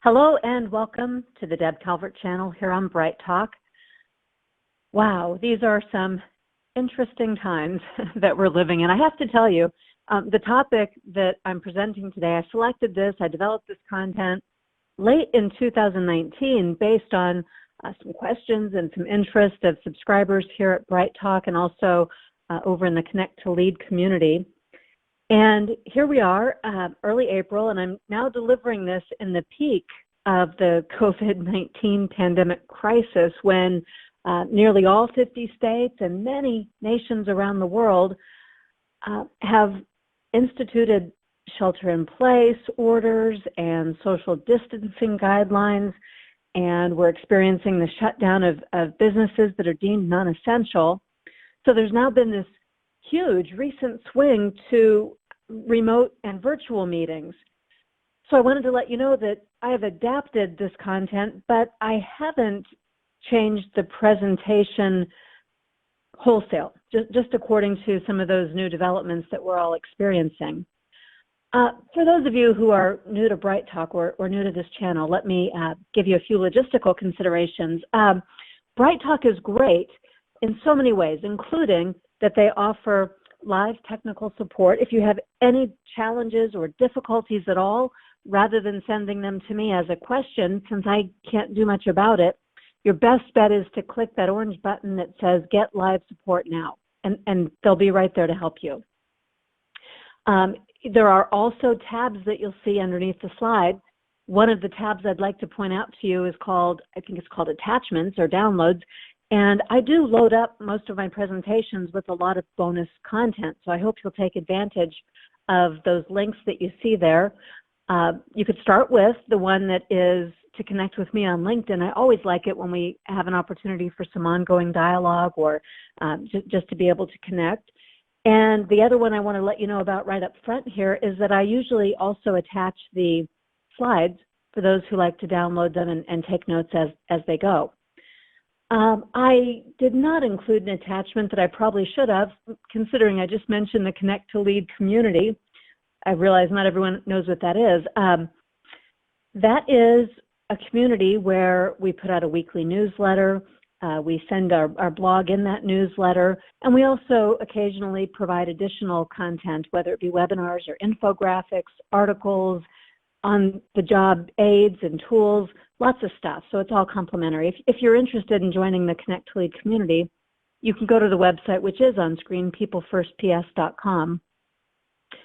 Hello and welcome to the Deb Calvert channel here on Bright Talk. Wow, these are some interesting times that we're living in. I have to tell you, the topic that I'm presenting today, I selected this, I developed this content late in 2019 based on some questions and some interest of subscribers here at Bright Talk and also over in the Connect to Lead community. And here we are, early April, and I'm now delivering this in the peak of the COVID-19 pandemic crisis when nearly all 50 states and many nations around the world have instituted shelter-in-place orders and social distancing guidelines, and we're experiencing the shutdown of businesses that are deemed non-essential. So there's now been this huge recent swing to remote and virtual meetings. So I wanted to let you know that I have adapted this content, but I haven't changed the presentation wholesale, just according to some of those new developments that we're all experiencing. For those of you who are new to Bright Talk or new to this channel, let me give you a few logistical considerations. Bright Talk is great in so many ways, including that they offer live technical support. If you have any challenges or difficulties at all, rather than sending them to me as a question, since I can't do much about it, your best bet is to click that orange button that says Get Live Support Now, and they'll be right there to help you. There are also tabs that you'll see underneath the slide. One of the tabs I'd like to point out to you is called, I think it's called Attachments or Downloads. And I do load up most of my presentations with a lot of bonus content. So I hope you'll take advantage of those links that you see there. You could start with the one that is to connect with me on LinkedIn. I always like it when we have an opportunity for some ongoing dialogue or just to be able to connect. And the other one I want to let you know about right up front here is that I usually also attach the slides for those who like to download them and take notes as they go. I did not include an attachment that I probably should have, considering I just mentioned the Connect to Lead community. I realize not everyone knows what that is. That is a community where we put out a weekly newsletter. We send our blog in that newsletter, and we also occasionally provide additional content, whether it be webinars or infographics, articles, on-the-job aids and tools, lots of stuff. So it's all complimentary. If you're interested in joining the Connect to Lead community, you can go to the website, which is on screen, peoplefirstps.com,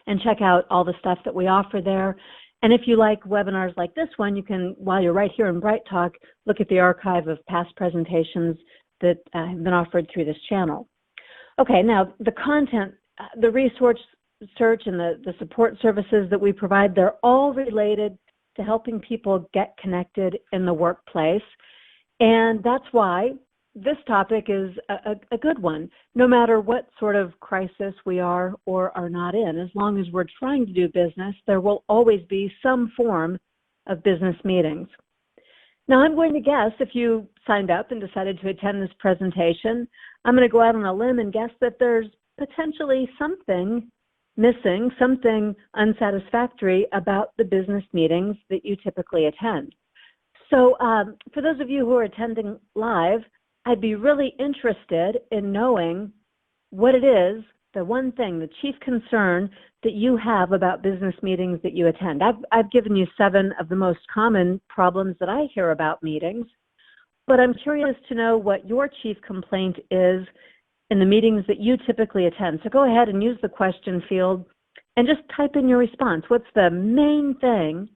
and check out all the stuff that we offer there. And if you like webinars like this one, you can, while you're right here in Bright Talk, look at the archive of past presentations that have been offered through this channel. Okay, now the content, the resource search and the support services that we provide, they're all related to helping people get connected in the workplace. And that's why this topic is a good one, no matter what sort of crisis we are or are not in. As long as we're trying to do business, there will always be some form of business meetings. Now, I'm going to guess, if you signed up and decided to attend this presentation, I'm going to go out on a limb and guess that there's potentially something missing, something unsatisfactory about the business meetings that you typically attend. So for those of you who are attending live, I'd be really interested in knowing what it is, the one thing, the chief concern that you have about business meetings that you attend. I've given you 7 of the most common problems that I hear about meetings, but I'm curious to know what your chief complaint is in the meetings that you typically attend. So go ahead and use the question field and just type in your response. What's the main thing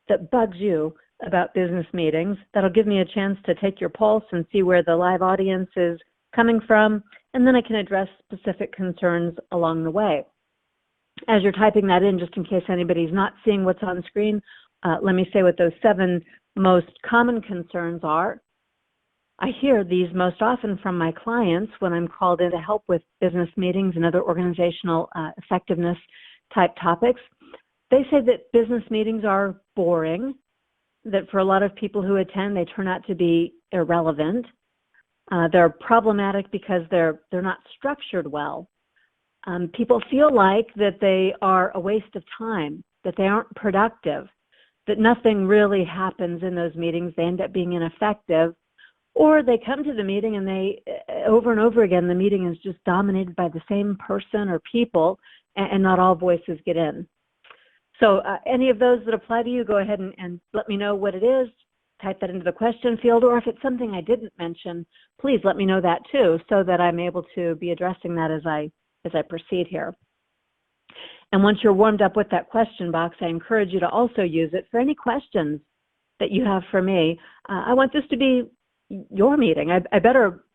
that bugs you about business meetings? That'll give me a chance to take your pulse and see where the live audience is coming from, and then I can address specific concerns along the way. As you're typing that in, just in case anybody's not seeing what's on screen, let me say what those 7 most common concerns are. I hear these most often from my clients when I'm called in to help with business meetings and other organizational effectiveness type topics. They say that business meetings are boring, that for a lot of people who attend, they turn out to be irrelevant. They're problematic because they're not structured well. People feel like that they are a waste of time, that they aren't productive, that nothing really happens in those meetings. They end up being ineffective, or they come to the meeting and they, over and over again, the meeting is just dominated by the same person or people, and not all voices get in. So any of those that apply to you, go ahead and let me know what it is. Type that into the question field, or if it's something I didn't mention, please let me know that too, so that I'm able to be addressing that as I proceed here. And once you're warmed up with that question box, I encourage you to also use it for any questions that you have for me. I want this to be your meeting. I better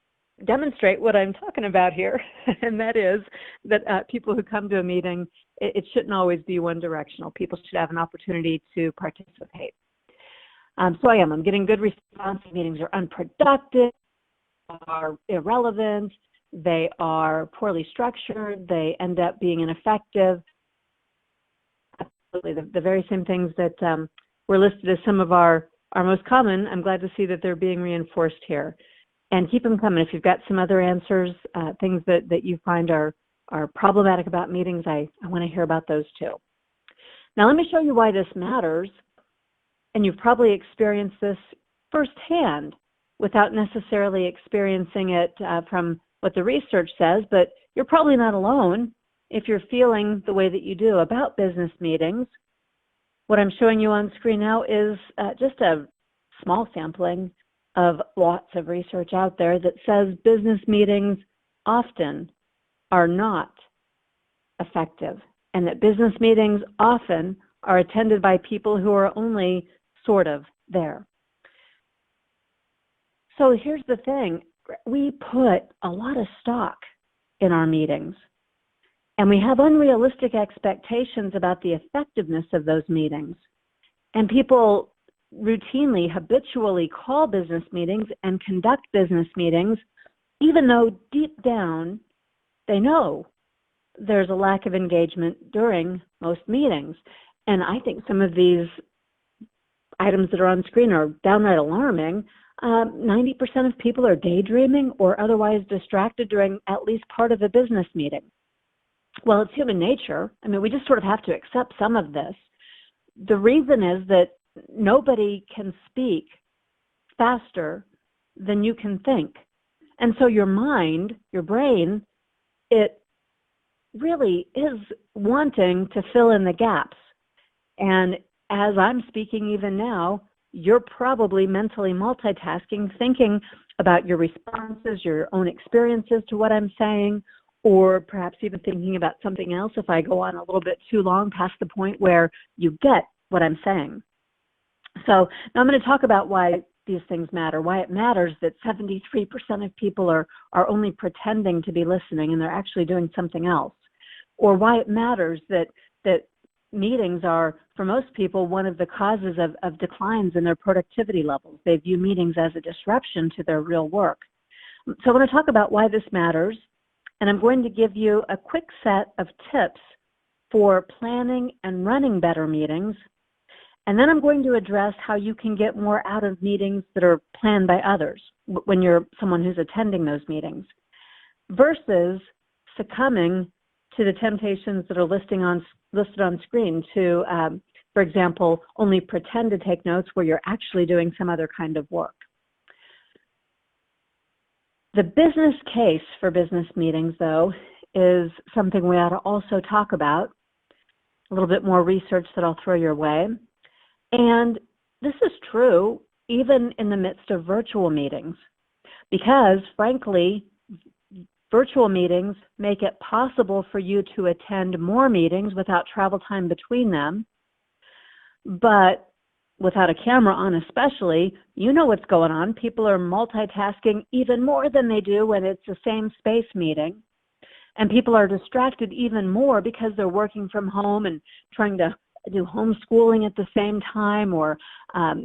demonstrate what I'm talking about here, and that is that people who come to a meeting, it shouldn't always be one directional. People should have an opportunity to participate. So I'm getting good response. Meetings are unproductive, are irrelevant, they are poorly structured, they end up being ineffective. Absolutely, the very same things that were listed as some of our most common. I'm glad to see that they're being reinforced here. And keep them coming. If you've got some other answers, things that you find are problematic about meetings, I want to hear about those too. Now let me show you why this matters. And you've probably experienced this firsthand without necessarily experiencing it from what the research says, but you're probably not alone if you're feeling the way that you do about business meetings. What I'm showing you on screen now is just a small sampling of lots of research out there that says business meetings often are not effective, and that business meetings often are attended by people who are only sort of there. So here's the thing. We put a lot of stock in our meetings, and we have unrealistic expectations about the effectiveness of those meetings. And people routinely, habitually call business meetings and conduct business meetings, even though deep down they know there's a lack of engagement during most meetings. And I think some of these items that are on screen are downright alarming. 90% of people are daydreaming or otherwise distracted during at least part of a business meeting. Well, it's human nature. I mean, we just sort of have to accept some of this. The reason is that nobody can speak faster than you can think. And so your mind, your brain, it really is wanting to fill in the gaps. And as I'm speaking even now, you're probably mentally multitasking, thinking about your responses, your own experiences to what I'm saying, or perhaps even thinking about something else if I go on a little bit too long past the point where you get what I'm saying. So now I'm going to talk about why these things matter, why it matters that 73% of people are only pretending to be listening and they're actually doing something else, or why it matters that meetings are, for most people, one of the causes of declines in their productivity levels. They view meetings as a disruption to their real work. So I want to talk about why this matters, and I'm going to give you a quick set of tips for planning and running better meetings. And then I'm going to address how you can get more out of meetings that are planned by others when you're someone who's attending those meetings, versus succumbing to the temptations that are listed on screen to, for example, only pretend to take notes where you're actually doing some other kind of work. The business case for business meetings, though, is something we ought to also talk about. A little bit more research that I'll throw your way. And this is true even in the midst of virtual meetings, because, frankly, virtual meetings make it possible for you to attend more meetings without travel time between them. But without a camera on especially, you know what's going on. People are multitasking even more than they do when it's the same space meeting. And people are distracted even more because they're working from home and trying to do homeschooling at the same time, or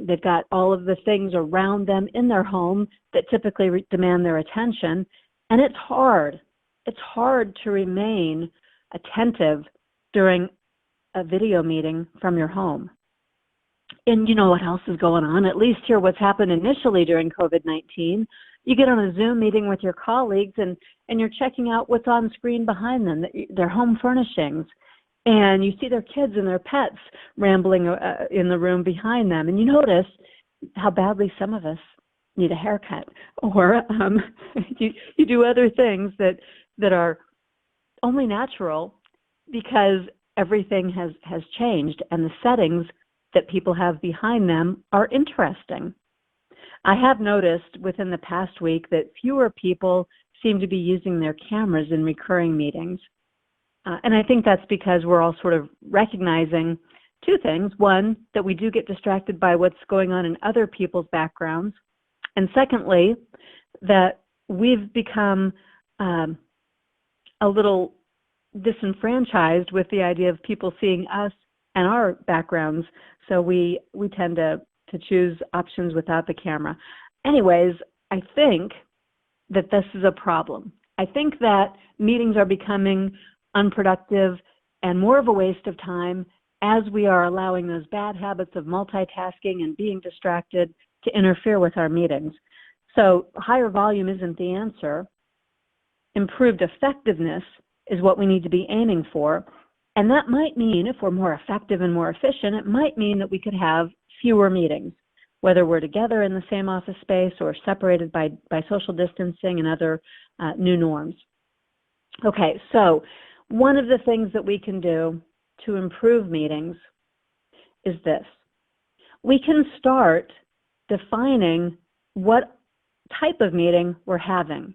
they've got all of the things around them in their home that typically demand their attention. And it's hard. It's hard to remain attentive during a video meeting from your home. And you know what else is going on, at least here what's happened initially during COVID-19. You get on a Zoom meeting with your colleagues and you're checking out what's on screen behind them, their home furnishings. and you see their kids and their pets rambling in the room behind them, and you notice how badly some of us need a haircut, or you do other things that are only natural because everything has changed, and the settings that people have behind them are interesting. I have noticed within the past week that fewer people seem to be using their cameras in recurring meetings. And I think that's because we're all sort of recognizing two things. One, that we do get distracted by what's going on in other people's backgrounds. And secondly, that we've become a little disenfranchised with the idea of people seeing us and our backgrounds. So we tend to choose options without the camera. Anyways, I think that this is a problem. I think that meetings are becoming unproductive and more of a waste of time as we are allowing those bad habits of multitasking and being distracted to interfere with our meetings. So higher volume isn't the answer. Improved effectiveness is what we need to be aiming for. And that might mean, if we're more effective and more efficient, it might mean that we could have fewer meetings, whether we're together in the same office space or separated by social distancing and other new norms. Okay, so one of the things that we can do to improve meetings is this. We can start defining what type of meeting we're having.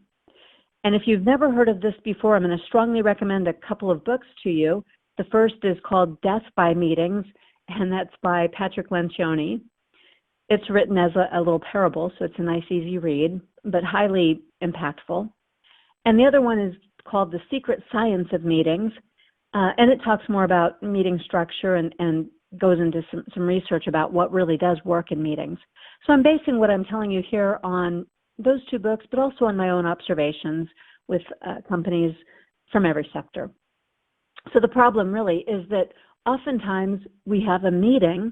And if you've never heard of this before, I'm going to strongly recommend a couple of books to you. The first is called Death by Meetings, and that's by Patrick Lencioni. It's written as a little parable, so it's a nice, easy read, but highly impactful. And the other one is called The Secret Science of Meetings, and it talks more about meeting structure and goes into some research about what really does work in meetings. So I'm basing what I'm telling you here on those two books, but also on my own observations with companies from every sector. So the problem really is that oftentimes we have a meeting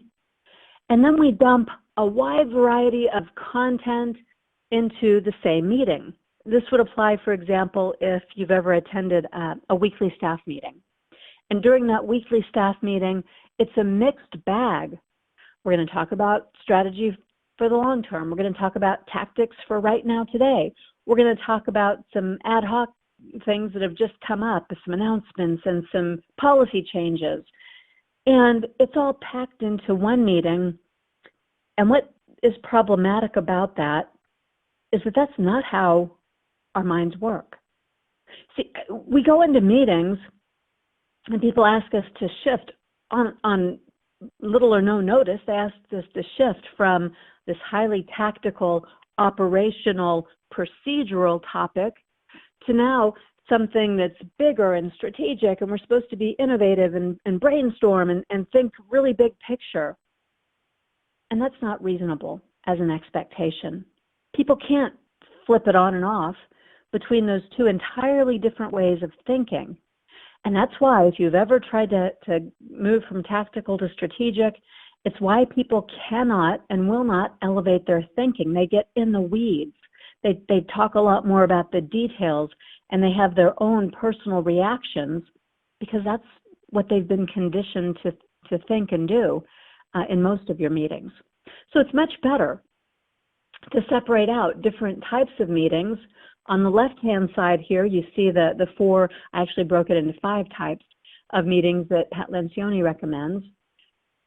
and then we dump a wide variety of content into the same meeting. This would apply, for example, if you've ever attended a weekly staff meeting. And during that weekly staff meeting, it's a mixed bag. We're going to talk about strategy for the long term. We're going to talk about tactics for right now today. We're going to talk about some ad hoc things that have just come up, some announcements and some policy changes. And it's all packed into one meeting. And what is problematic about that is that that's not how our minds work. See, we go into meetings and people ask us to shift on little or no notice. They ask us to shift from this highly tactical, operational, procedural topic to now something that's bigger and strategic, and we're supposed to be innovative and brainstorm and think really big picture. And that's not reasonable as an expectation. People can't flip it on and off between those two entirely different ways of thinking. And that's why if you've ever tried to move from tactical to strategic, it's why people cannot and will not elevate their thinking. They get in the weeds. They talk a lot more about the details, and they have their own personal reactions because that's what they've been conditioned to think and do in most of your meetings. So it's much better to separate out different types of meetings. On the left-hand side here, you see the four, I actually broke it into 5 types of meetings that Pat Lencioni recommends.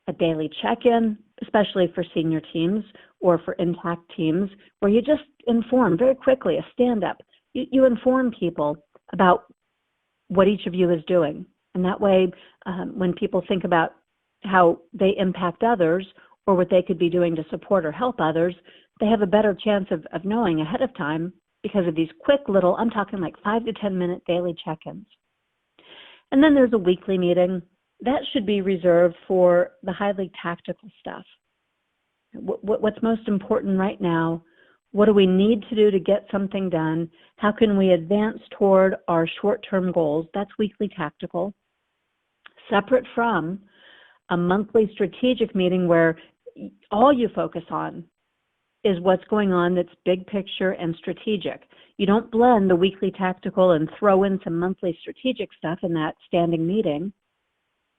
A daily check-in, especially for senior teams or for intact teams, where you just inform very quickly, a stand-up. You inform people about what each of you is doing. And that way, when people think about how they impact others or what they could be doing to support or help others, they have a better chance of knowing ahead of time because of these quick little, I'm talking like 5 to 10 minute daily check-ins. And then there's a weekly meeting. That should be reserved for the highly tactical stuff. What's most important right now? What do we need to do to get something done? How can we advance toward our short-term goals? That's weekly tactical. Separate from a monthly strategic meeting where all you focus on is what's going on that's big picture and strategic. You don't blend the weekly tactical and throw in some monthly strategic stuff in that standing meeting.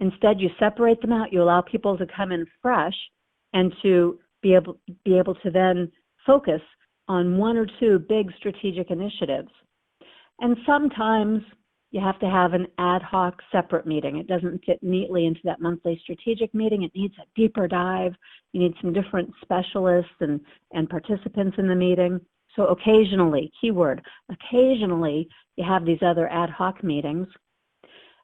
Instead, you separate them out. You allow people to come in fresh and to be able to then focus on one or two big strategic initiatives. And sometimes you have to have an ad hoc separate meeting. It doesn't fit neatly into that monthly strategic meeting. It needs a deeper dive. You need some different specialists and participants in the meeting. So occasionally, keyword, occasionally you have these other ad hoc meetings.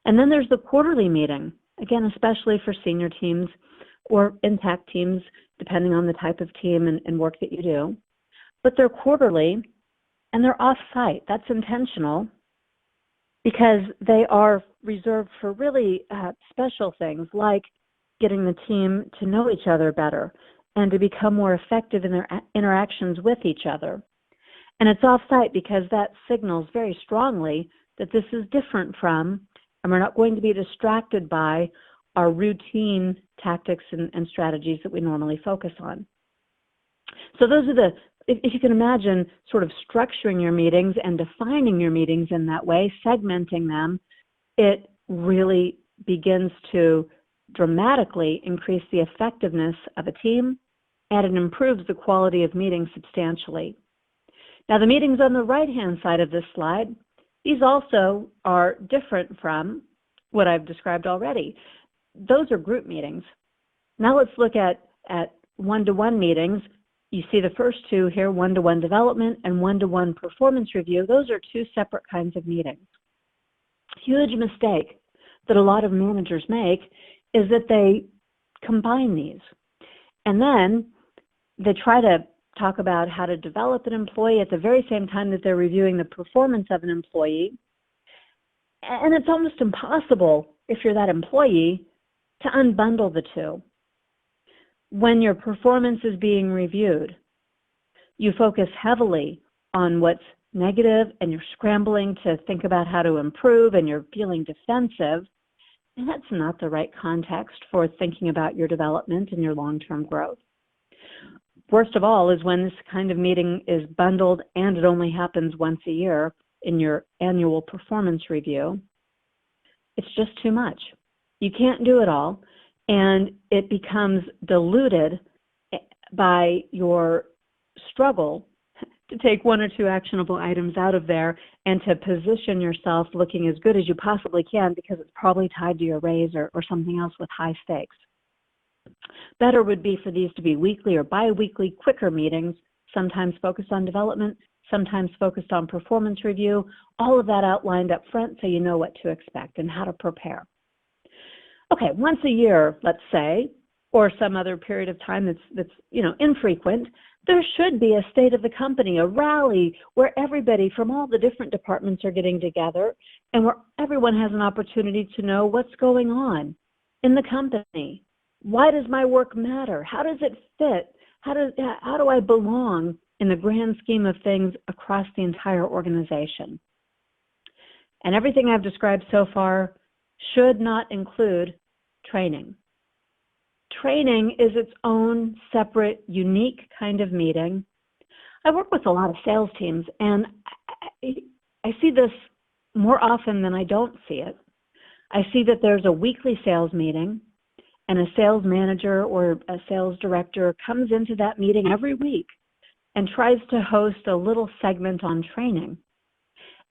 And then there's the quarterly meeting, again, especially for senior teams or impact teams, depending on the type of team and work that you do. But they're quarterly and they're off-site. That's intentional because they are reserved for really special things like getting the team to know each other better and to become more effective in their interactions with each other. And it's off-site because that signals very strongly that this is different from, and we're not going to be distracted by, our routine tactics and strategies that we normally focus on. So those are if you can imagine sort of structuring your meetings and defining your meetings in that way, segmenting them, it really begins to dramatically increase the effectiveness of a team, and it improves the quality of meetings substantially. Now, the meetings on the right-hand side of this slide, these also are different from what I've described already. Those are group meetings. Now let's look at one-to-one meetings. You see the first two here, one-to-one development and one-to-one performance review. Those are two separate kinds of meetings. Huge mistake that a lot of managers make is that they combine these. And then they try to talk about how to develop an employee at the very same time that they're reviewing the performance of an employee. And it's almost impossible, if you're that employee, to unbundle the two. When your performance is being reviewed, you focus heavily on what's negative and you're scrambling to think about how to improve and you're feeling defensive. And that's not the right context for thinking about your development and your long-term growth. Worst of all is when this kind of meeting is bundled and it only happens once a year in your annual performance review. It's just too much. You can't do it all, and it becomes diluted by your struggle to take one or two actionable items out of there and to position yourself looking as good as you possibly can because it's probably tied to your raise or something else with high stakes. Better would be for these to be weekly or bi-weekly, quicker meetings, sometimes focused on development, sometimes focused on performance review, all of that outlined up front so you know what to expect and how to prepare. Okay, once a year, let's say, or some other period of time that's infrequent, there should be a state of the company, a rally where everybody from all the different departments are getting together and where everyone has an opportunity to know what's going on in the company. Why does my work matter? How does it fit? How do I belong in the grand scheme of things across the entire organization? And everything I've described so far should not include training. Training is its own separate, unique kind of meeting. I work with a lot of sales teams, and I see this more often than I don't see it. I see that there's a weekly sales meeting, and a sales manager or a sales director comes into that meeting every week and tries to host a little segment on training.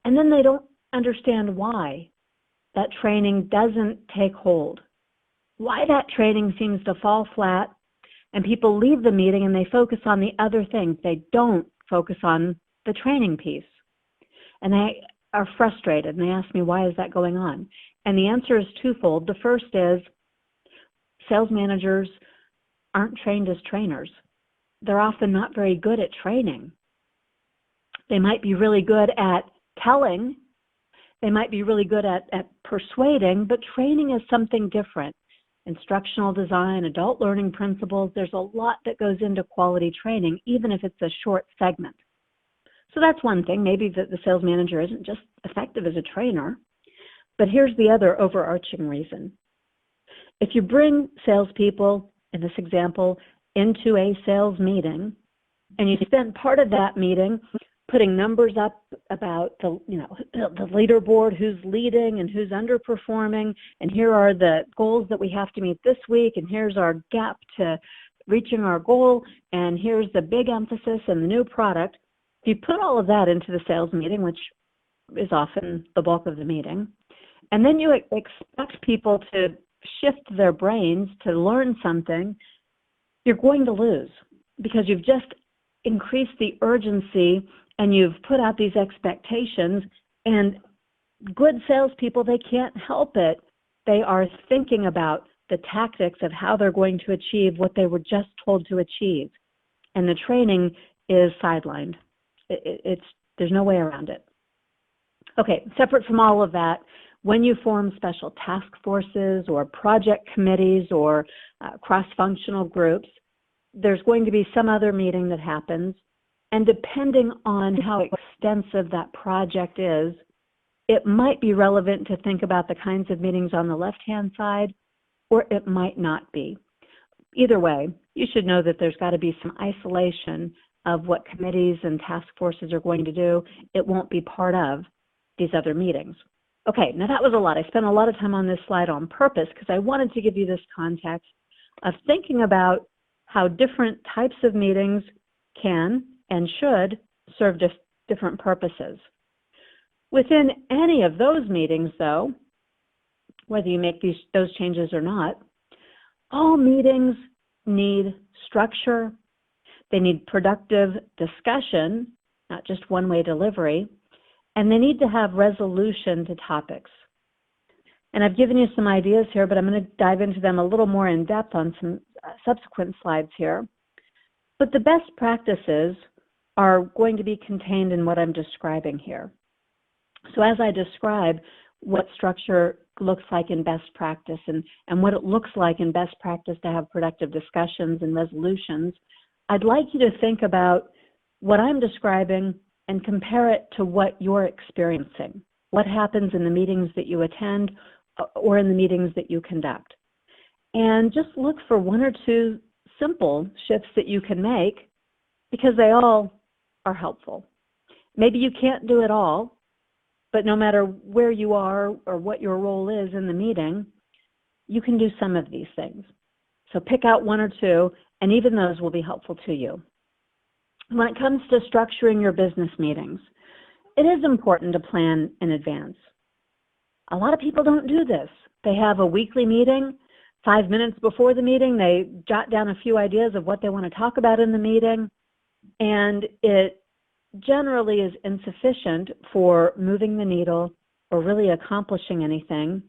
And then they don't understand why that training doesn't take hold, why that training seems to fall flat, and people leave the meeting and they focus on the other things. They don't focus on the training piece. And they are frustrated, and they ask me, why is that going on? And the answer is twofold. The first is sales managers aren't trained as trainers. They're often not very good at training. They might be really good at telling. They might be really good at persuading, but training is something different. Instructional design, adult learning principles, there's a lot that goes into quality training, even if it's a short segment. So that's one thing. Maybe the sales manager isn't just effective as a trainer. But here's the other overarching reason. If you bring salespeople, in this example, into a sales meeting, and you spend part of that meeting putting numbers up about the leaderboard, who's leading and who's underperforming, and here are the goals that we have to meet this week, and here's our gap to reaching our goal, and here's the big emphasis and the new product. If you put all of that into the sales meeting, which is often the bulk of the meeting, and then you expect people to shift their brains to learn something, you're going to lose, because you've just increased the urgency and you've put out these expectations. And good salespeople, they can't help it. They are thinking about the tactics of how they're going to achieve what they were just told to achieve. And the training is sidelined. There's no way around it. Okay, separate from all of that, when you form special task forces or project committees or cross-functional groups, there's going to be some other meeting that happens. And depending on how extensive that project is, it might be relevant to think about the kinds of meetings on the left-hand side, or it might not be. Either way, you should know that there's got to be some isolation of what committees and task forces are going to do. It won't be part of these other meetings. Okay, now that was a lot. I spent a lot of time on this slide on purpose because I wanted to give you this context of thinking about how different types of meetings can and should serve different purposes. Within any of those meetings, though, whether you make those changes or not, all meetings need structure. They need productive discussion, not just one-way delivery, and they need to have resolution to topics. And I've given you some ideas here, but I'm going to dive into them a little more in depth on some subsequent slides here. But the best practices are going to be contained in what I'm describing here. So as I describe what structure looks like in best practice and what it looks like in best practice to have productive discussions and resolutions, I'd like you to think about what I'm describing and compare it to what you're experiencing. What happens in the meetings that you attend or in the meetings that you conduct. And just look for one or two simple shifts that you can make because they all are helpful. Maybe you can't do it all, but no matter where you are or what your role is in the meeting, you can do some of these things. So pick out one or two, and even those will be helpful to you. When it comes to structuring your business meetings, it is important to plan in advance. A lot of people don't do this. They have a weekly meeting. 5 minutes before the meeting, they jot down a few ideas of what they want to talk about in the meeting, and it generally is insufficient for moving the needle or really accomplishing anything.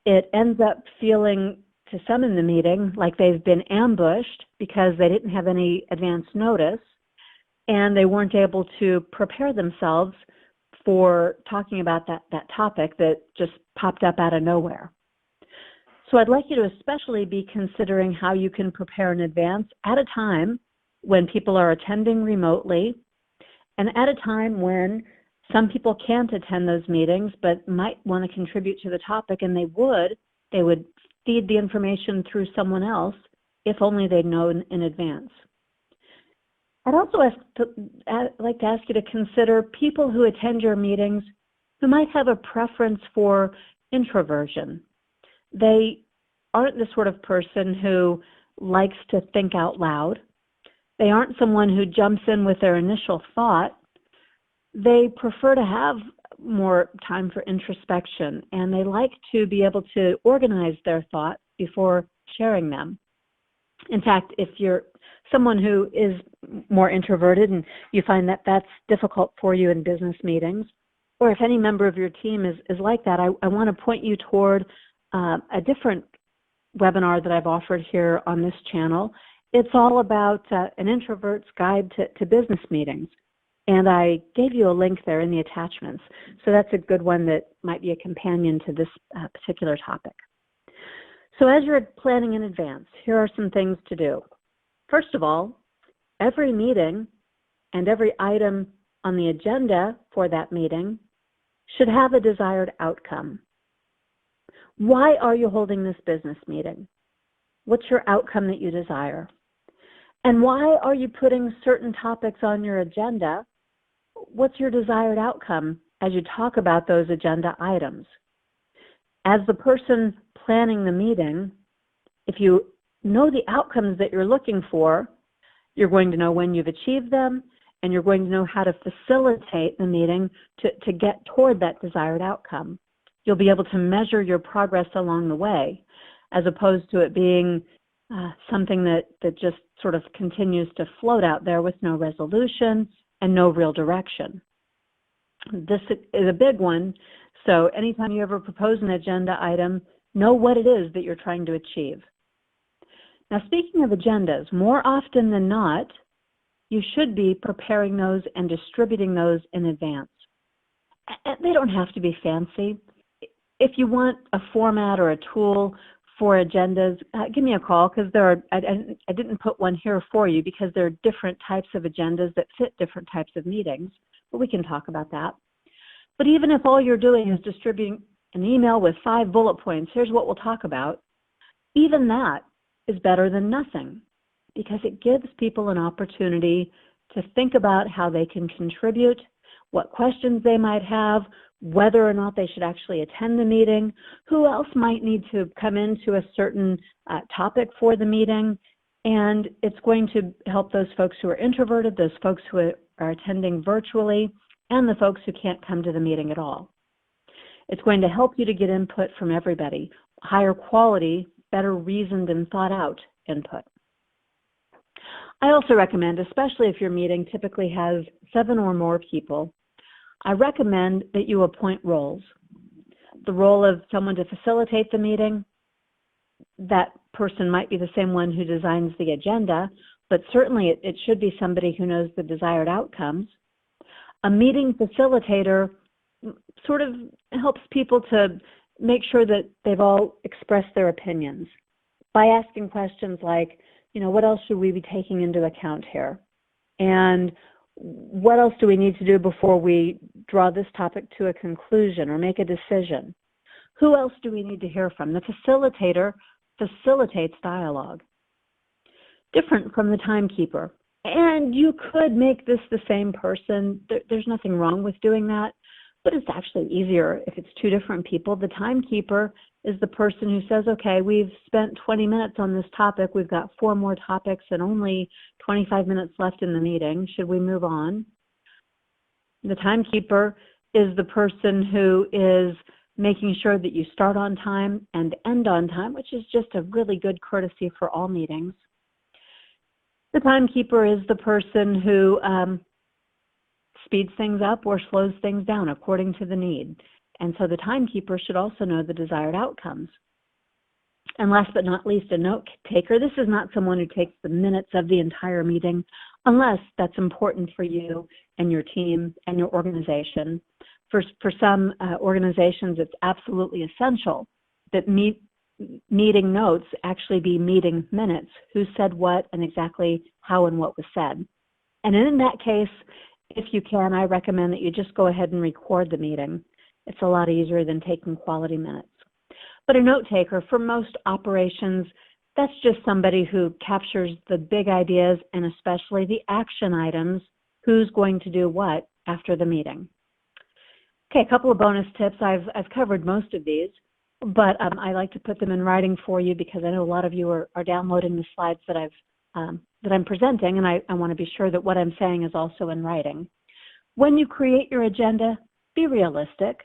It ends up feeling to some in the meeting like they've been ambushed because they didn't have any advance notice and they weren't able to prepare themselves for talking about that topic that just popped up out of nowhere. So I'd like you to especially be considering how you can prepare in advance at a time when people are attending remotely and at a time when some people can't attend those meetings but might want to contribute to the topic, and they would feed the information through someone else if only they'd known in advance. I'd also like to ask you to consider people who attend your meetings who might have a preference for introversion. They aren't the sort of person who likes to think out loud. They aren't someone who jumps in with their initial thought. They prefer to have more time for introspection, and they like to be able to organize their thoughts before sharing them. In fact, if you're someone who is more introverted and you find that that's difficult for you in business meetings, or if any member of your team is like that, I want to point you toward a different webinar that I've offered here on this channel. It's all about an introvert's guide to business meetings. And I gave you a link there in the attachments. So that's a good one that might be a companion to this particular topic. So as you're planning in advance, here are some things to do. First of all, every meeting and every item on the agenda for that meeting should have a desired outcome. Why are you holding this business meeting? What's your outcome that you desire? And why are you putting certain topics on your agenda what's your desired outcome as you talk about those agenda items? As the person planning the meeting, if you know the outcomes that you're looking for, you're going to know when you've achieved them, and you're going to know how to facilitate the meeting to get toward that desired outcome. You'll be able to measure your progress along the way, as opposed to it being something that just sort of continues to float out there with no resolution and no real direction. This is a big one, so anytime you ever propose an agenda item, know what it is that you're trying to achieve. Now, speaking of agendas, more often than not, you should be preparing those and distributing those in advance. They don't have to be fancy. If you want a format or a tool for agendas, give me a call, because I didn't put one here for you because there are different types of agendas that fit different types of meetings, but we can talk about that. But even if all you're doing is distributing an email with 5 bullet points, here's what we'll talk about, even that is better than nothing, because it gives people an opportunity to think about how they can contribute, what questions they might have, whether or not they should actually attend the meeting, who else might need to come into a certain topic for the meeting, and it's going to help those folks who are introverted, those folks who are attending virtually, and the folks who can't come to the meeting at all. It's going to help you to get input from everybody, higher quality, better reasoned and thought out input. I also recommend, especially if your meeting typically has 7 or more people, I recommend that you appoint roles. The role of someone to facilitate the meeting, that person might be the same one who designs the agenda, but certainly it should be somebody who knows the desired outcomes. A meeting facilitator sort of helps people to make sure that they've all expressed their opinions by asking questions like, what else should we be taking into account here? And what else do we need to do before we draw this topic to a conclusion or make a decision? Who else do we need to hear from? The facilitator facilitates dialogue. Different from the timekeeper. And you could make this the same person. There's nothing wrong with doing that, but it's actually easier if it's 2 different people. The timekeeper is the person who says, okay, we've spent 20 minutes on this topic. We've got 4 more topics and only 25 minutes left in the meeting. Should we move on? The timekeeper is the person who is making sure that you start on time and end on time, which is just a really good courtesy for all meetings. The timekeeper is the person who speeds things up or slows things down according to the need. And so the timekeeper should also know the desired outcomes. And last but not least, a note taker. This is not someone who takes the minutes of the entire meeting, unless that's important for you and your team and your organization. For some organizations, it's absolutely essential that meeting notes actually be meeting minutes, who said what and exactly how and what was said. And in that case, if you can, I recommend that you just go ahead and record the meeting. It's a lot easier than taking quality minutes. But a note taker, for most operations, that's just somebody who captures the big ideas and especially the action items, who's going to do what after the meeting. Okay, a couple of bonus tips. I've covered most of these, but I like to put them in writing for you because I know a lot of you are downloading the slides that I'm presenting, and I want to be sure that what I'm saying is also in writing. When you create your agenda, be realistic.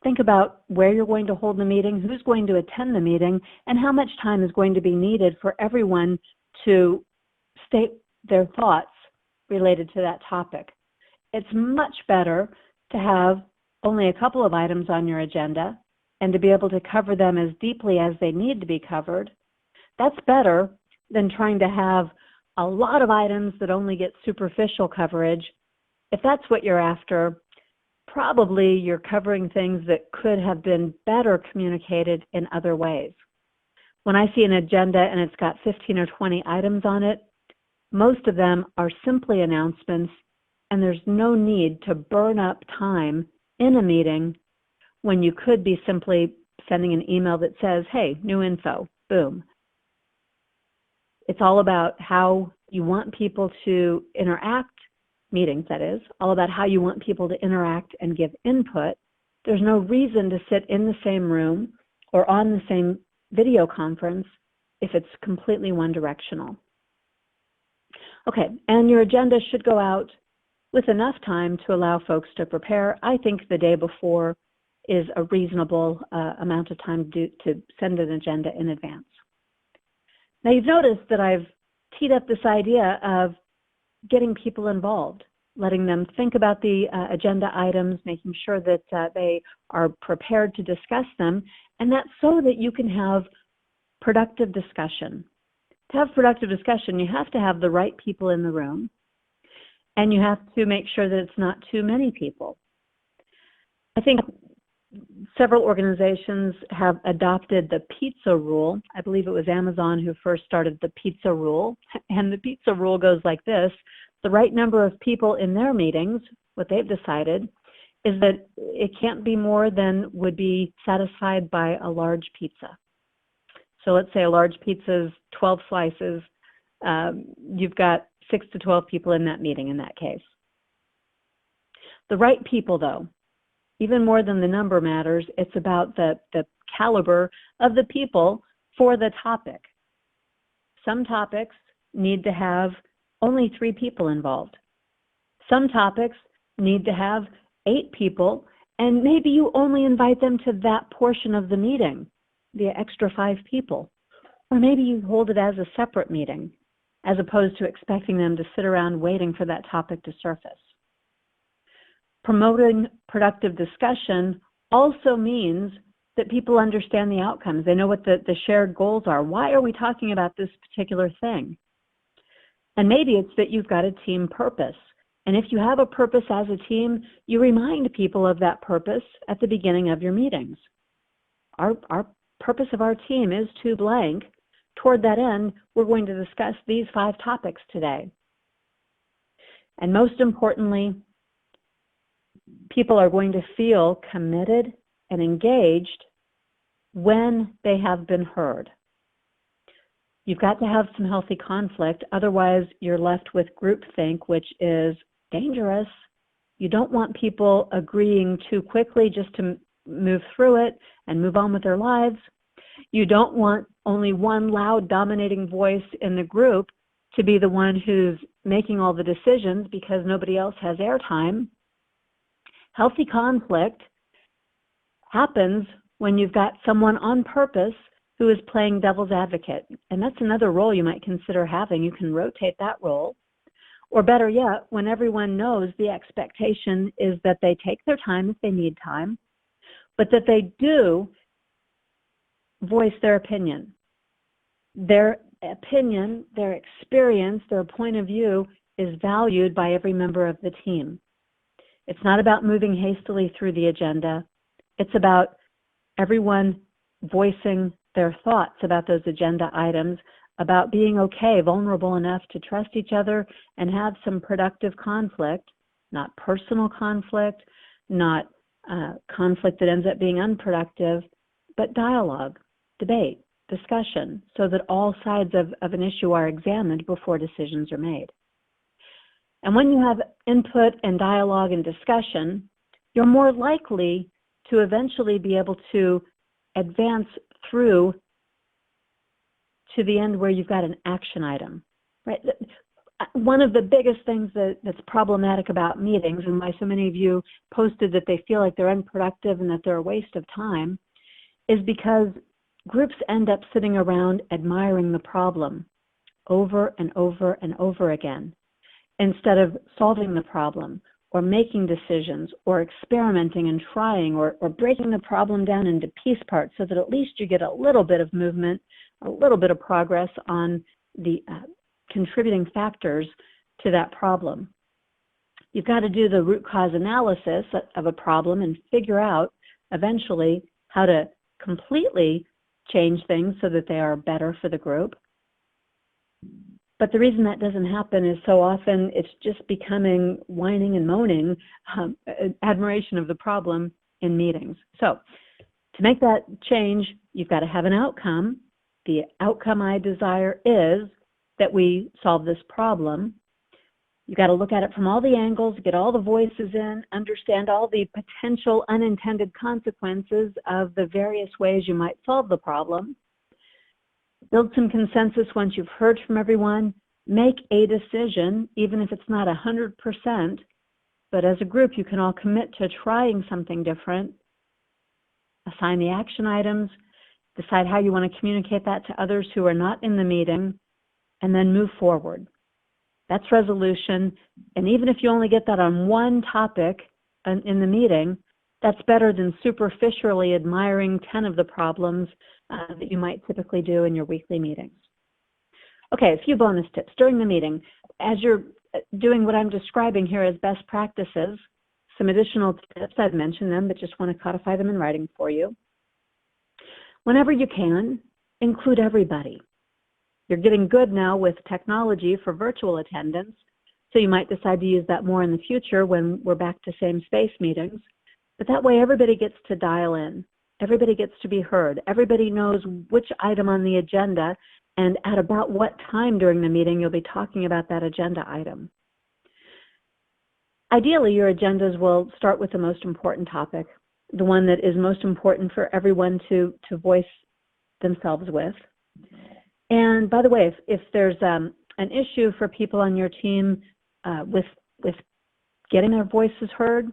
Think about where you're going to hold the meeting, who's going to attend the meeting, and how much time is going to be needed for everyone to state their thoughts related to that topic. It's much better to have only a couple of items on your agenda and to be able to cover them as deeply as they need to be covered. That's better than trying to have a lot of items that only get superficial coverage. If that's what you're after, probably you're covering things that could have been better communicated in other ways. When I see an agenda and it's got 15 or 20 items on it, most of them are simply announcements, and there's no need to burn up time in a meeting when you could be simply sending an email that says, hey, new info, boom. It's all about how you want people to interact meetings that is, all about how you want people to interact and give input, there's no reason to sit in the same room or on the same video conference if it's completely one-directional. Okay, and your agenda should go out with enough time to allow folks to prepare. I think the day before is a reasonable amount of time to send an agenda in advance. Now you've noticed that I've teed up this idea of getting people involved, letting them think about the agenda items, making sure that they are prepared to discuss them, and that's so that you can have productive discussion. To have productive discussion, you have to have the right people in the room, and you have to make sure that it's not too many people. I think several organizations have adopted the pizza rule. I believe it was Amazon who first started the pizza rule, and the pizza rule goes like this. The right number of people in their meetings, what they've decided, is that it can't be more than would be satisfied by a large pizza. So let's say a large pizza is 12 slices. You've got 6 to 12 people in that meeting in that case. The right people, though, even more than the number matters, it's about the caliber of the people for the topic. Some topics need to have only 3 people involved. Some topics need to have 8 people, and maybe you only invite them to that portion of the meeting, the extra 5 people. Or maybe you hold it as a separate meeting, as opposed to expecting them to sit around waiting for that topic to surface. Promoting productive discussion also means that people understand the outcomes. They know what the shared goals are. Why are we talking about this particular thing? And maybe it's that you've got a team purpose. And if you have a purpose as a team, you remind people of that purpose at the beginning of your meetings. Our purpose of our team is to blank. Toward that end, we're going to discuss these 5 topics today. And most importantly, people are going to feel committed and engaged when they have been heard. You've got to have some healthy conflict, otherwise you're left with groupthink, which is dangerous. You don't want people agreeing too quickly just to move through it and move on with their lives. You don't want only one loud, dominating voice in the group to be the one who's making all the decisions because nobody else has airtime. Healthy conflict happens when you've got someone on purpose who is playing devil's advocate. And that's another role you might consider having. You can rotate that role. Or better yet, when everyone knows the expectation is that they take their time if they need time, but that they do voice their opinion. Their opinion, their experience, their point of view is valued by every member of the team. It's not about moving hastily through the agenda. It's about everyone voicing their thoughts about those agenda items, about being okay, vulnerable enough to trust each other and have some productive conflict, not personal conflict, not conflict that ends up being unproductive, but dialogue, debate, discussion, so that all sides of an issue are examined before decisions are made. And when you have input and dialogue and discussion, you're more likely to eventually be able to advance through to the end where you've got an action item, right? One of the biggest things that's problematic about meetings, and why so many of you posted that they feel like they're unproductive and that they're a waste of time, is because groups end up sitting around admiring the problem over and over and over again, instead of solving the problem or making decisions or experimenting and trying or breaking the problem down into piece parts so that at least you get a little bit of movement, a little bit of progress on the contributing factors to that problem. You've got to do the root cause analysis of a problem and figure out eventually how to completely change things so that they are better for the group. But the reason that doesn't happen is so often it's just becoming whining and moaning, admiration of the problem in meetings. So to make that change, you've got to have an outcome. The outcome I desire is that we solve this problem. You've got to look at it from all the angles, get all the voices in, understand all the potential unintended consequences of the various ways you might solve the problem. Build some consensus once you've heard from everyone. Make a decision, even if it's not 100%, but as a group, you can all commit to trying something different. Assign the action items, decide how you want to communicate that to others who are not in the meeting, and then move forward. That's resolution. And even if you only get that on one topic in the meeting, that's better than superficially admiring 10 of the problems that you might typically do in your weekly meetings. Okay, a few bonus tips during the meeting. As you're doing what I'm describing here as best practices, some additional tips, I've mentioned them, but just want to codify them in writing for you. Whenever you can, include everybody. You're getting good now with technology for virtual attendance, so you might decide to use that more in the future when we're back to same space meetings. But that way everybody gets to dial in. Everybody gets to be heard. Everybody knows which item on the agenda and at about what time during the meeting you'll be talking about that agenda item. Ideally, your agendas will start with the most important topic, the one that is most important for everyone to voice themselves with. And by the way, if there's an issue for people on your team with getting their voices heard,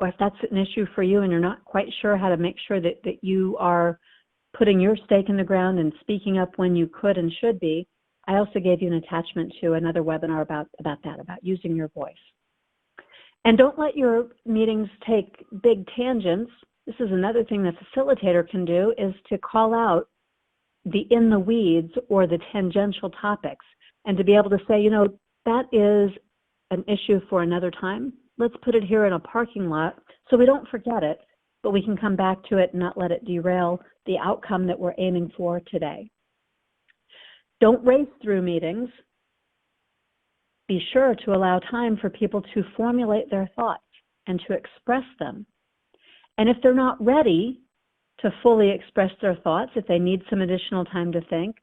or if that's an issue for you and you're not quite sure how to make sure that you are putting your stake in the ground and speaking up when you could and should be, I also gave you an attachment to another webinar about that, about using your voice. And don't let your meetings take big tangents. This is another thing the facilitator can do, is to call out the in the weeds or the tangential topics, and to be able to say, you know, that is an issue for another time. Let's put it here in a parking lot so we don't forget it, but we can come back to it and not let it derail the outcome that we're aiming for today. Don't race through meetings. Be sure to allow time for people to formulate their thoughts and to express them. And if they're not ready to fully express their thoughts, if they need some additional time to think,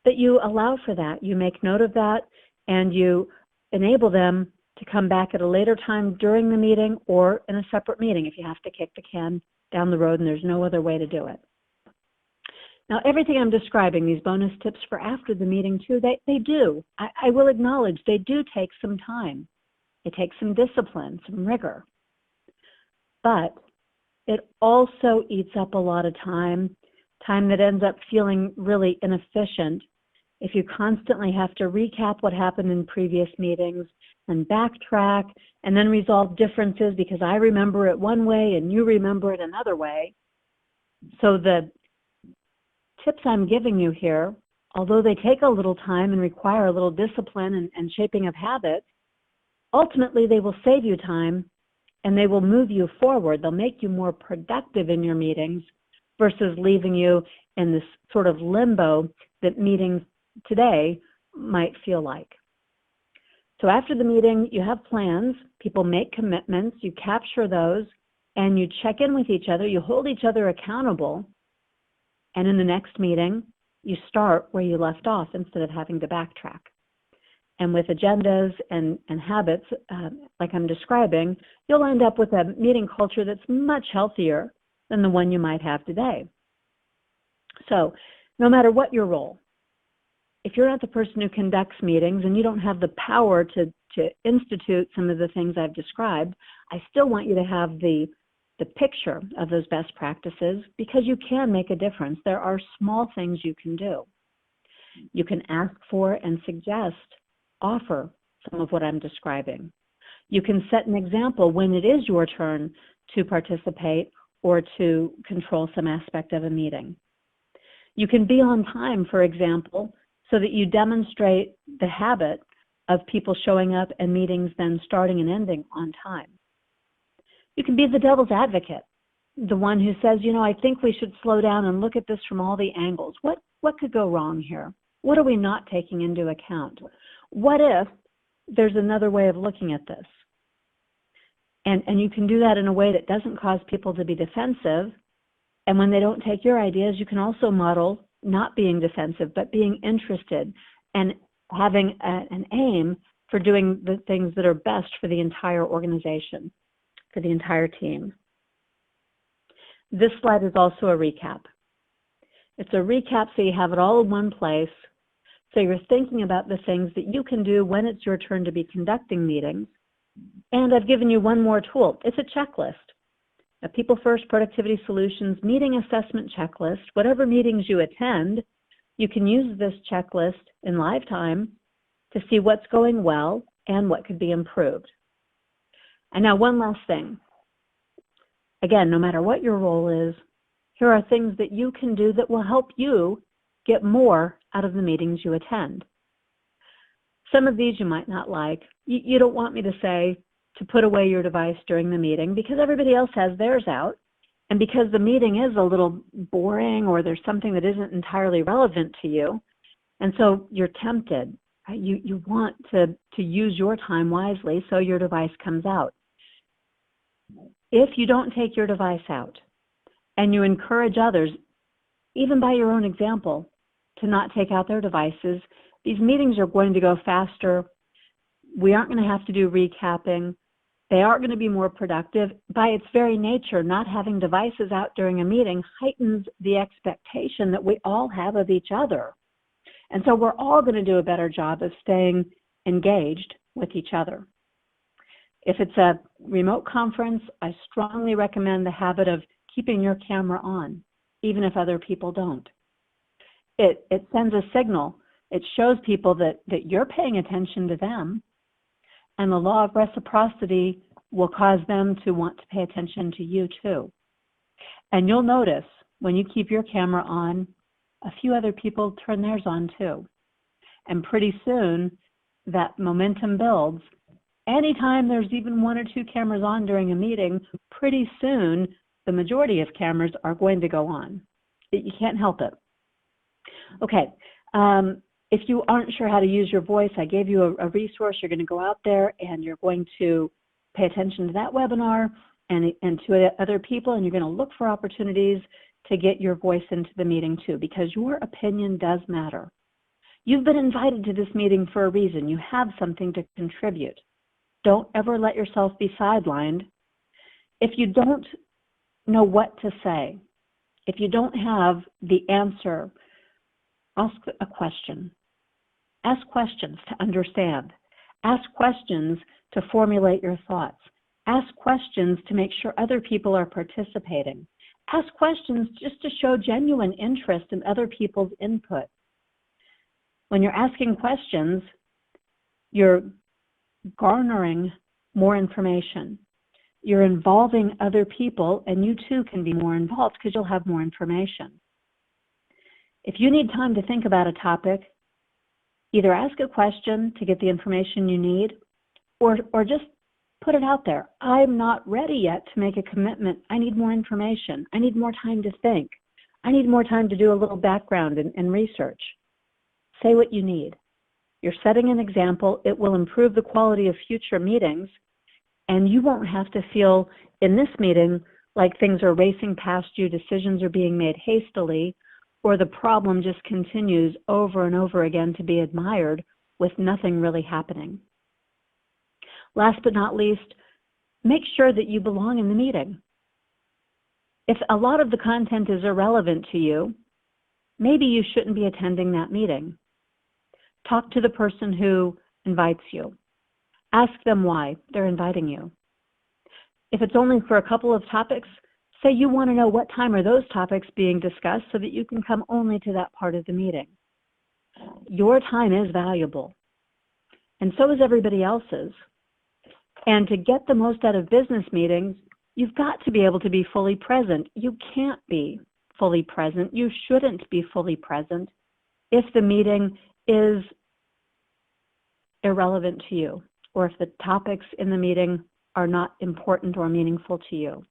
that you allow for that. You make note of that and you enable them to come back at a later time during the meeting or in a separate meeting if you have to kick the can down the road and there's no other way to do it. Now, everything I'm describing, these bonus tips for after the meeting too, they do. I will acknowledge they do take some time. It takes some discipline, some rigor. But it also eats up a lot of time that ends up feeling really inefficient if you constantly have to recap what happened in previous meetings and backtrack and then resolve differences because I remember it one way and you remember it another way. So the tips I'm giving you here, although they take a little time and require a little discipline and shaping of habits, ultimately they will save you time and they will move you forward. They'll make you more productive in your meetings versus leaving you in this sort of limbo that meetings today might feel like. So after the meeting, you have plans, people make commitments, you capture those, and you check in with each other, you hold each other accountable, and in the next meeting, you start where you left off instead of having to backtrack. And with agendas and habits, like I'm describing, you'll end up with a meeting culture that's much healthier than the one you might have today. So no matter what your role, if you're not the person who conducts meetings and you don't have the power to institute some of the things I've described, I still want you to have the picture of those best practices because you can make a difference. There are small things you can do. You can ask for and suggest, offer some of what I'm describing. You can set an example when it is your turn to participate or to control some aspect of a meeting. You can be on time, for example, so that you demonstrate the habit of people showing up and meetings then starting and ending on time. You can be the devil's advocate, the one who says, you know, I think we should slow down and look at this from all the angles. What could go wrong here? What are we not taking into account? What if there's another way of looking at this? And you can do that in a way that doesn't cause people to be defensive. And when they don't take your ideas, you can also model not being defensive, but being interested and having an aim for doing the things that are best for the entire organization, for the entire team. This slide is also a recap. It's a recap so you have it all in one place, so you're thinking about the things that you can do when it's your turn to be conducting meetings. And I've given you one more tool. It's a checklist. A People First Productivity Solutions meeting assessment checklist. Whatever meetings you attend, you can use this checklist in live time to see what's going well and what could be improved. And now one last thing. Again, no matter what your role is, here are things that you can do that will help you get more out of the meetings you attend. Some of these you might not like. You don't want me to say to put away your device during the meeting because everybody else has theirs out, and because the meeting is a little boring or there's something that isn't entirely relevant to you, and so you're tempted. Right? You want to use your time wisely so your device comes out. If you don't take your device out and you encourage others, even by your own example, to not take out their devices, these meetings are going to go faster. We aren't going to have to do recapping. They are going to be more productive. By its very nature, not having devices out during a meeting heightens the expectation that we all have of each other. And so we're all going to do a better job of staying engaged with each other. If it's a remote conference, I strongly recommend the habit of keeping your camera on, even if other people don't. It sends a signal. It shows people that you're paying attention to them, and the law of reciprocity will cause them to want to pay attention to you too. And you'll notice when you keep your camera on, a few other people turn theirs on too. And pretty soon, that momentum builds. Anytime there's even one or two cameras on during a meeting, pretty soon the majority of cameras are going to go on. You can't help it. Okay, if you aren't sure how to use your voice, I gave you a resource. You're going to go out there and you're going to pay attention to that webinar and to other people, and you're going to look for opportunities to get your voice into the meeting too, because your opinion does matter. You've been invited to this meeting for a reason. You have something to contribute. Don't ever let yourself be sidelined. If you don't know what to say, if you don't have the answer, ask a question. Ask questions to understand. Ask questions to formulate your thoughts. Ask questions to make sure other people are participating. Ask questions just to show genuine interest in other people's input. When you're asking questions, you're garnering more information. You're involving other people, and you too can be more involved because you'll have more information. If you need time to think about a topic, either ask a question to get the information you need, or just put it out there. I'm not ready yet to make a commitment. I need more information. I need more time to think. I need more time to do a little background and research. Say what you need. You're setting an example. It will improve the quality of future meetings, and you won't have to feel in this meeting like things are racing past you, decisions are being made hastily, or the problem just continues over and over again to be admired with nothing really happening. Last but not least, make sure that you belong in the meeting. If a lot of the content is irrelevant to you, maybe you shouldn't be attending that meeting. Talk to the person who invites you. Ask them why they're inviting you. If it's only for a couple of topics, say you want to know what time are those topics being discussed so that you can come only to that part of the meeting. Your time is valuable, and so is everybody else's. And to get the most out of business meetings, you've got to be able to be fully present. You can't be fully present. You shouldn't be fully present if the meeting is irrelevant to you, or if the topics in the meeting are not important or meaningful to you.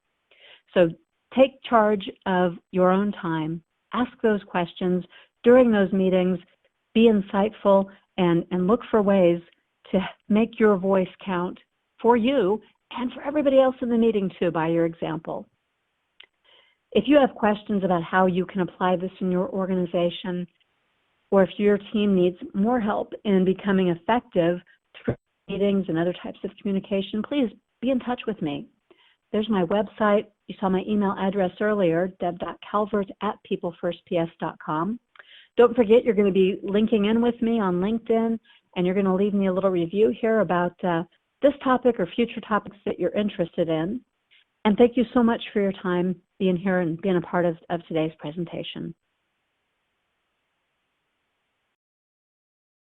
So take charge of your own time. Ask those questions during those meetings. Be insightful and look for ways to make your voice count for you and for everybody else in the meeting too, by your example. If you have questions about how you can apply this in your organization, or if your team needs more help in becoming effective through meetings and other types of communication, please be in touch with me. There's my website. You saw my email address earlier, deb.calvert@peoplefirstps.com. Don't forget, you're going to be linking in with me on LinkedIn, and you're going to leave me a little review here about this topic or future topics that you're interested in. And thank you so much for your time being here and being a part of today's presentation.